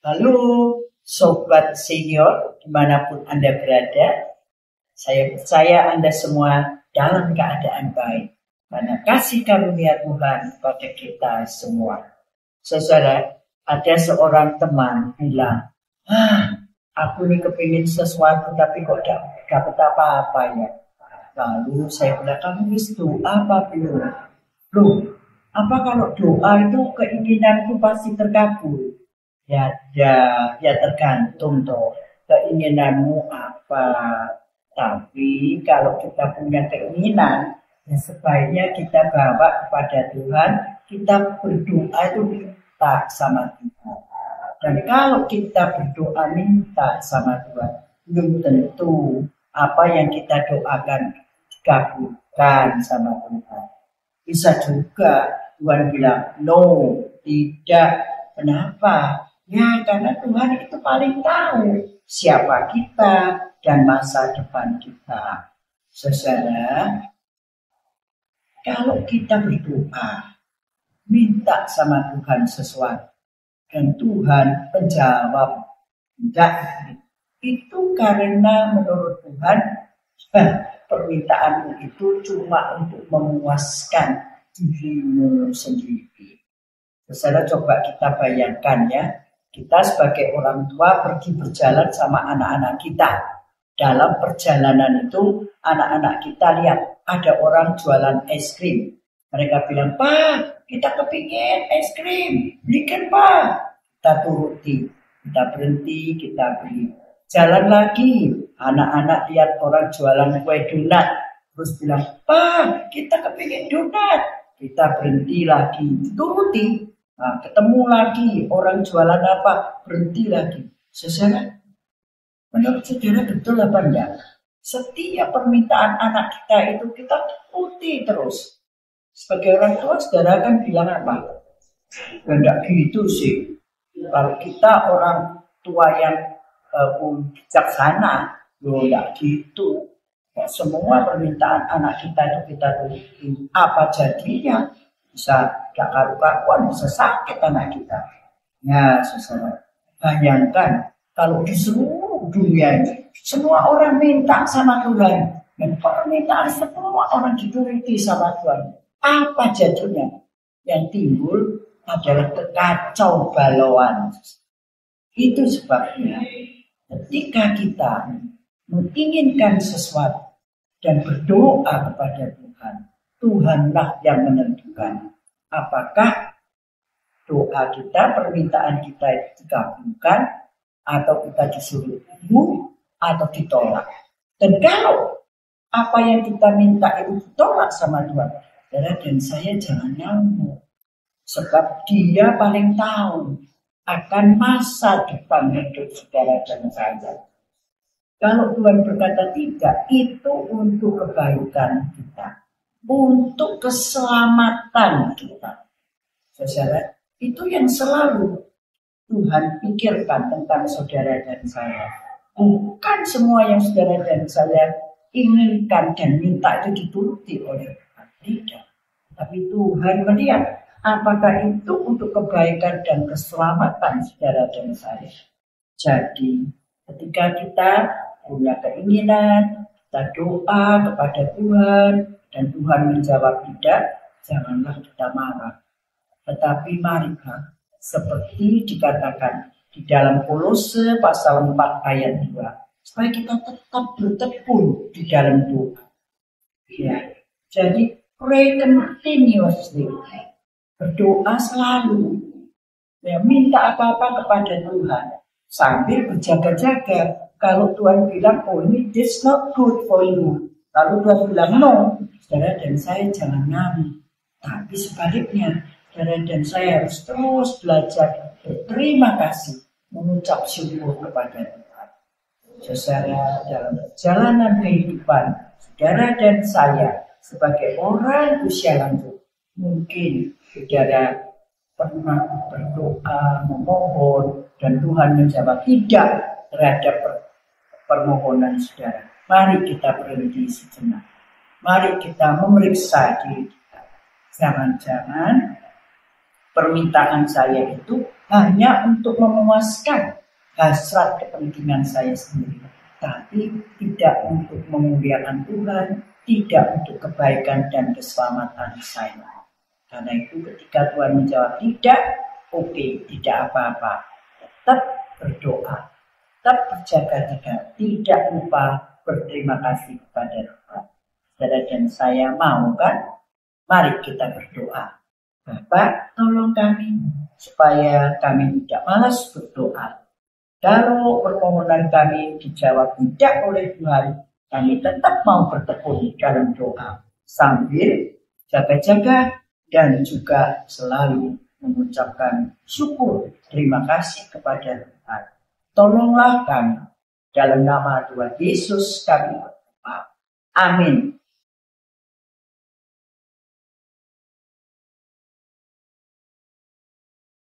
Halo, Sobat Senior, dimanapun Anda berada. Saya percaya Anda semua dalam keadaan baik. Karena kasih karunia Tuhan kepada kita semua. Saudara, ada seorang teman bilang, aku nih kepingin sesuatu tapi kok dapat apa-apa ya. Lalu saya bilang, kamu wis doa apa belum? Loh, apa kalau doa itu keinginanku pasti terkabul? Ya tergantung toh keinginanmu apa. Tapi kalau kita punya keinginan, ya sebaiknya kita bawa kepada Tuhan, kita berdoa itu minta sama Tuhan. Dan kalau kita berdoa minta sama Tuhan, belum tentu apa yang kita doakan dikabulkan sama Tuhan. Bisa juga Tuhan bilang, no, tidak. Kenapa? Ya, karena Tuhan itu paling tahu siapa kita dan masa depan kita. Saudara, kalau kita berdoa, minta sama Tuhan sesuatu, dan Tuhan menjawab, enggak, itu karena menurut Tuhan, permintaanmu itu cuma untuk memuaskan dirimu sendiri. Saudara, coba kita bayangkan ya, kita sebagai orang tua pergi berjalan sama anak-anak kita. Dalam perjalanan itu, anak-anak kita lihat ada orang jualan es krim. Mereka bilang, Pak, kita kepingin es krim, belikan Pak. Kita turuti, kita berhenti, kita beli. Jalan lagi, anak-anak lihat orang jualan kue donat. Terus bilang, Pak, kita kepingin donat. Kita berhenti lagi, turuti. Nah, ketemu lagi orang jualan apa, berhenti lagi. Saudara, menurut saudara betul apa enggak? Setiap permintaan anak kita itu kita turuti terus. Sebagai orang tua, saudara kan bilang apa? Enggak gitu sih. Kalau kita orang tua yang bijaksana, enggak gitu. Ya, semua permintaan anak kita itu kita turuti. Apa jadinya? Bisa gak karu-karuan, bisa sakit anak kita. Ya, saudara, bayangkan kalau di seluruh dunia ini semua orang minta sama Tuhan dan permintaan semua orang dituruti sama Tuhan. Apa jadinya? Yang timbul adalah kekacau balauan. Itu sebabnya ketika kita menginginkan sesuatu dan berdoa kepada Tuhan, Tuhanlah yang menentukan apakah doa kita, permintaan kita itu dikabulkan atau kita disuruh tunggu atau ditolak. Dan kalau apa yang kita minta itu ditolak sama Tuhan, saudara dan saya jangan ngamuk. Sebab Dia paling tahu akan masa depan hidup saudara dan saya. Kalau Tuhan berkata tidak, itu untuk kebaikan kita, untuk keselamatan kita. Saudara, itu yang selalu Tuhan pikirkan tentang saudara dan saya. Bukan semua yang saudara dan saya inginkan dan minta itu dituruti oleh Tuhan. Tidak. Tapi Tuhan melihat apakah itu untuk kebaikan dan keselamatan saudara dan saya. Jadi, ketika kita punya keinginan, kita doa kepada Tuhan, dan Tuhan menjawab tidak, janganlah kita marah. Tetapi marilah, seperti dikatakan di dalam Kolose pasal 4 ayat 2, supaya kita tetap bertekun di dalam doa. Ya, jadi pray continuously, berdoa selalu, ya, minta apa-apa kepada Tuhan, sambil berjaga-jaga. Kalau Tuhan bilang, oh ini this not good for you, lalu Tuhan bilang no, saudara dan saya jangan ngamuk. Tapi sebaliknya, saudara dan saya harus terus belajar berterima kasih, mengucap syukur kepada Tuhan. Saudara, dalam perjalanan kehidupan saudara dan saya sebagai orang usia lanjut, mungkin saudara pernah berdoa, memohon, dan Tuhan menjawab tidak terhadap permohonan saudara. Mari kita berhenti sejenak. Mari kita memeriksa diri kita. Jangan-jangan permintaan saya itu hanya untuk memuaskan hasrat kepentingan saya sendiri, tapi tidak untuk memuliakan Tuhan, tidak untuk kebaikan dan keselamatan saya. Karena itu ketika Tuhan menjawab tidak, oke, tidak apa-apa. Tetap berdoa, tetap berjaga-jaga, tidak lupa berterima kasih kepada Tuhan. Saudara dan saya mau kan? Mari kita berdoa. Bapak, tolong kami supaya kami tidak malas berdoa. Kalau permohonan kami dijawab tidak oleh Tuhan, kami tetap mau bertekun dalam doa sambil jaga-jaga dan juga selalu mengucapkan syukur terima kasih kepada Tuhan. Tolonglah kami dalam nama Tuhan Yesus kami berdoa. Amin.